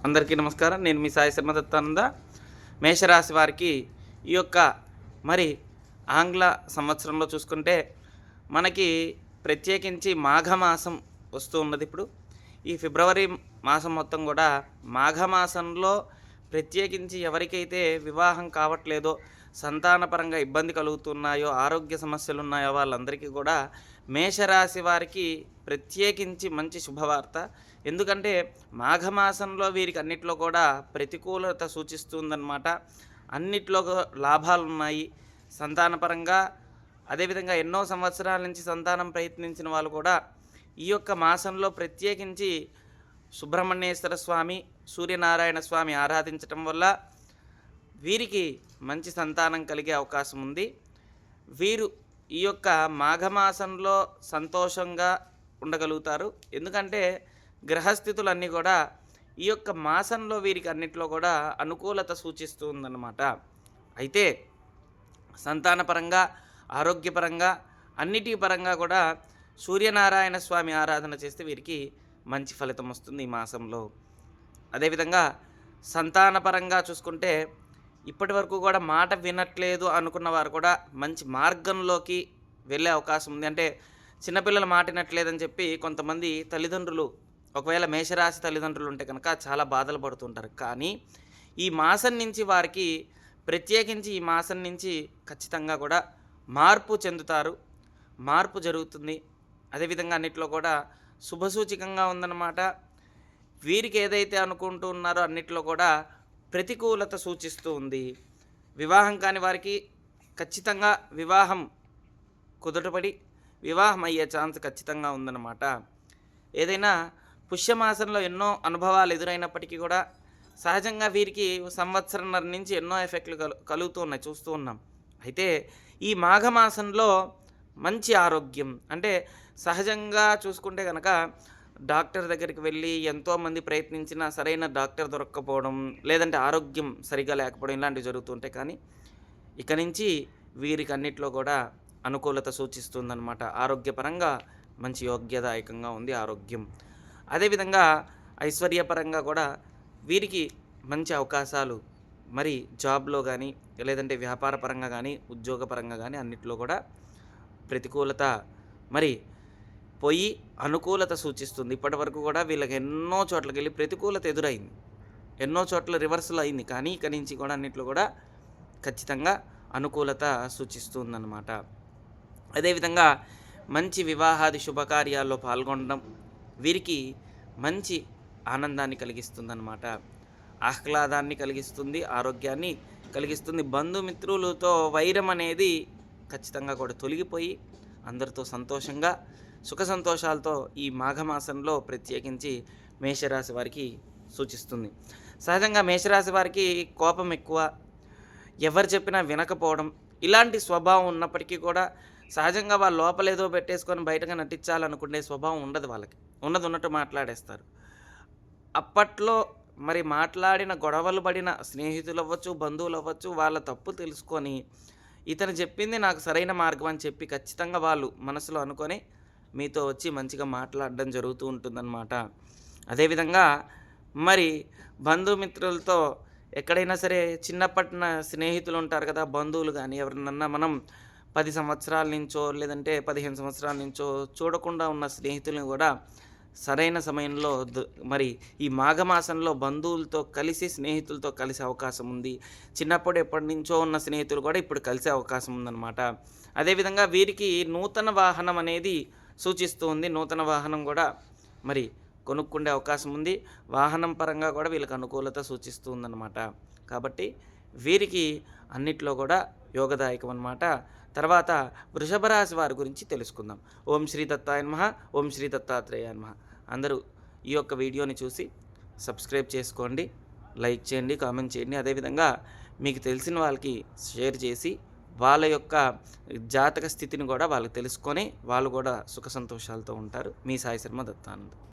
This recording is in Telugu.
అందరికీ నమస్కారం. నేను మీ సాయి శర్మ దత్తానంద. మేషరాశి వారికి ఈ యొక్క మరి ఆంగ్ల సంవత్సరంలో చూసుకుంటే మనకి ప్రత్యేకించి మాఘమాసం వస్తూ ఉన్నది. ఇప్పుడు ఈ ఫిబ్రవరి మాసం మొత్తం కూడా మాఘమాసంలో ప్రత్యేకించి ఎవరికైతే వివాహం కావట్లేదో, సంతానపరంగా ఇబ్బంది కలుగుతున్నాయో, ఆరోగ్య సమస్యలు ఉన్నాయో వాళ్ళందరికీ కూడా మేషరాశి వారికి ప్రత్యేకించి మంచి శుభవార్త. ఎందుకంటే మాఘమాసంలో వీరికి అన్నిట్లో కూడా ప్రతికూలత సూచిస్తుందన్నమాట. అన్నిట్లో లాభాలున్నాయి సంతానపరంగా. అదేవిధంగా ఎన్నో సంవత్సరాల నుంచి సంతానం ప్రయత్నించిన వాళ్ళు కూడా ఈ యొక్క మాసంలో ప్రత్యేకించి సుబ్రహ్మణ్యేశ్వర స్వామి, సూర్యనారాయణ స్వామి ఆరాధించటం వల్ల వీరికి మంచి సంతానం కలిగే అవకాశం ఉంది. వీరు ఈ యొక్క మాఘమాసంలో సంతోషంగా ఉండగలుగుతారు. ఎందుకంటే గ్రహస్థితులన్నీ కూడా ఈ యొక్క మాసంలో వీరికి అన్నిట్లో కూడా అనుకూలత సూచిస్తూ ఉందన్నమాట. అయితే సంతానపరంగా, ఆరోగ్యపరంగా, అన్నిటి పరంగా కూడా సూర్యనారాయణ స్వామి ఆరాధన చేస్తే వీరికి మంచి ఫలితం వస్తుంది ఈ మాసంలో. అదేవిధంగా సంతానపరంగా చూసుకుంటే ఇప్పటి వరకు కూడా మాట వినట్లేదు అనుకున్న వారు కూడా మంచి మార్గంలోకి వెళ్ళే అవకాశం ఉంది. అంటే చిన్నపిల్లలు మాట వినట్లేదని చెప్పి కొంతమంది తల్లిదండ్రులు, ఒకవేళ మేషరాశి తల్లిదండ్రులు ఉంటే కనుక చాలా బాధలు పడుతుంటారు. కానీ ఈ మాసం నుంచి వారికి ప్రత్యేకించి ఈ మాసం నుంచి ఖచ్చితంగా కూడా మార్పు చెందుతారు, మార్పు జరుగుతుంది. అదేవిధంగా అన్నిట్లో కూడా శుభసూచకంగా ఉందన్నమాట. వీరికి ఏదైతే అనుకుంటూ ఉన్నారో అన్నిట్లో కూడా ప్రతికూలత సూచిస్తూ ఉంది. వివాహం కాని వారికి ఖచ్చితంగా వివాహం కుదుటపడి వివాహం అయ్యే ఛాన్స్ ఖచ్చితంగా ఉందన్నమాట. ఏదైనా పుష్యమాసంలో ఎన్నో అనుభవాలు ఎదురైనప్పటికీ కూడా సహజంగా వీరికి సంవత్సరంన్నర నుంచి ఎన్నో ఎఫెక్ట్లు కలుగుతూ ఉన్నాయి, చూస్తూ ఉన్నాం. అయితే ఈ మాఘమాసంలో మంచి ఆరోగ్యం, అంటే సహజంగా చూసుకుంటే కనుక డాక్టర్ దగ్గరికి వెళ్ళి ఎంతోమంది ప్రయత్నించినా సరైన డాక్టర్ దొరక్కపోవడం, లేదంటే ఆరోగ్యం సరిగా లేకపోవడం ఇలాంటివి జరుగుతుంటాయి. కానీ ఇక నుంచి వీరికి అన్నిట్లో కూడా అనుకూలత సూచిస్తుందన్నమాట. ఆరోగ్యపరంగా మంచి యోగ్యదాయకంగా ఉంది ఆరోగ్యం. అదేవిధంగా ఐశ్వర్యపరంగా కూడా వీరికి మంచి అవకాశాలు మరి జాబ్లో కానీ, లేదంటే వ్యాపారపరంగా కానీ, ఉద్యోగపరంగా కానీ అన్నిట్లో కూడా ప్రతికూలత మరి పోయి అనుకూలత సూచిస్తుంది. ఇప్పటి వరకు కూడా వీళ్ళకి ఎన్నో చోట్లకి వెళ్ళి ప్రతికూలత ఎదురైంది, ఎన్నో చోట్ల రివర్సల్ అయింది. కానీ ఇక నుంచి కూడా అన్నిట్లో కూడా ఖచ్చితంగా అనుకూలత సూచిస్తుందన్నమాట. అదేవిధంగా మంచి వివాహాది శుభకార్యాల్లో పాల్గొనడం వీరికి మంచి ఆనందాన్ని కలిగిస్తుందన్నమాట. ఆహ్లాదాన్ని కలిగిస్తుంది, ఆరోగ్యాన్ని కలిగిస్తుంది. బంధుమిత్రులతో వైరం అనేది ఖచ్చితంగా కూడా తొలగిపోయి అందరితో సంతోషంగా సుఖ సంతోషాలతో ఈ మాఘమాసంలో ప్రత్యేకించి మేషరాశి వారికి సూచిస్తుంది. సహజంగా మేషరాశి వారికి కోపం ఎక్కువ, ఎవరు చెప్పినా వినకపోవడం ఇలాంటి స్వభావం ఉన్నప్పటికీ కూడా సహజంగా వాళ్ళు లోపలేదో పెట్టేసుకొని బయటగా నటించాలనుకునే స్వభావం ఉండదు వాళ్ళకి. ఉన్నట్టు మాట్లాడేస్తారు. అప్పట్లో మరి మాట్లాడిన గొడవలు పడిన స్నేహితులు అవ్వచ్చు, బంధువులు అవ్వచ్చు, వాళ్ళ తప్పు తెలుసుకొని ఇతను చెప్పింది నాకు సరైన మార్గం అని చెప్పి ఖచ్చితంగా వాళ్ళు మనసులో అనుకొని మీతో వచ్చి మంచిగా మాట్లాడడం జరుగుతూ ఉంటుందన్నమాట. అదేవిధంగా మరి బంధుమిత్రులతో ఎక్కడైనా సరే చిన్నప్పటిన స్నేహితులు ఉంటారు కదా, బంధువులు కానీ ఎవరినన్నా మనం 10 సంవత్సరాల నుంచో లేదంటే 15 సంవత్సరాల నుంచో చూడకుండా ఉన్న స్నేహితులను కూడా సరైన సమయంలో మరి ఈ మాఘమాసంలో బంధువులతో కలిసి స్నేహితులతో కలిసే అవకాశం ఉంది. చిన్నప్పుడు ఎప్పటి నుంచో ఉన్న స్నేహితులు కూడా ఇప్పుడు కలిసే అవకాశం ఉందన్నమాట. అదేవిధంగా వీరికి నూతన వాహనం అనేది సూచిస్తూ ఉంది. నూతన వాహనం కూడా మరి కొనుక్కుండే అవకాశం ఉంది. వాహనం పరంగా కూడా వీళ్ళకి అనుకూలత సూచిస్తూ ఉందన్నమాట. కాబట్టి వీరికి అన్నిట్లో కూడా యోగదాయకం అన్నమాట. తర్వాత వృషభ రాశి వారి గురించి తెలుసుకుందాం. ఓం శ్రీ దత్తాయ నమః, ఓం శ్రీ దత్తాత్రేయాయ నమః. అందరూ ఈ యొక్క వీడియోని చూసి సబ్స్క్రైబ్ చేసుకోండి, లైక్ చేయండి, కామెంట్ చేయండి. అదేవిధంగా మీకు తెలిసిన వాళ్ళకి షేర్ చేసి వాళ్ళ యొక్క జాతక స్థితిని కూడా వాళ్ళకి తెలుసుకొని వాళ్ళు కూడా సుఖ సంతోషాలతో ఉంటారు. మీ సాయి శర్మ దత్తానంద్.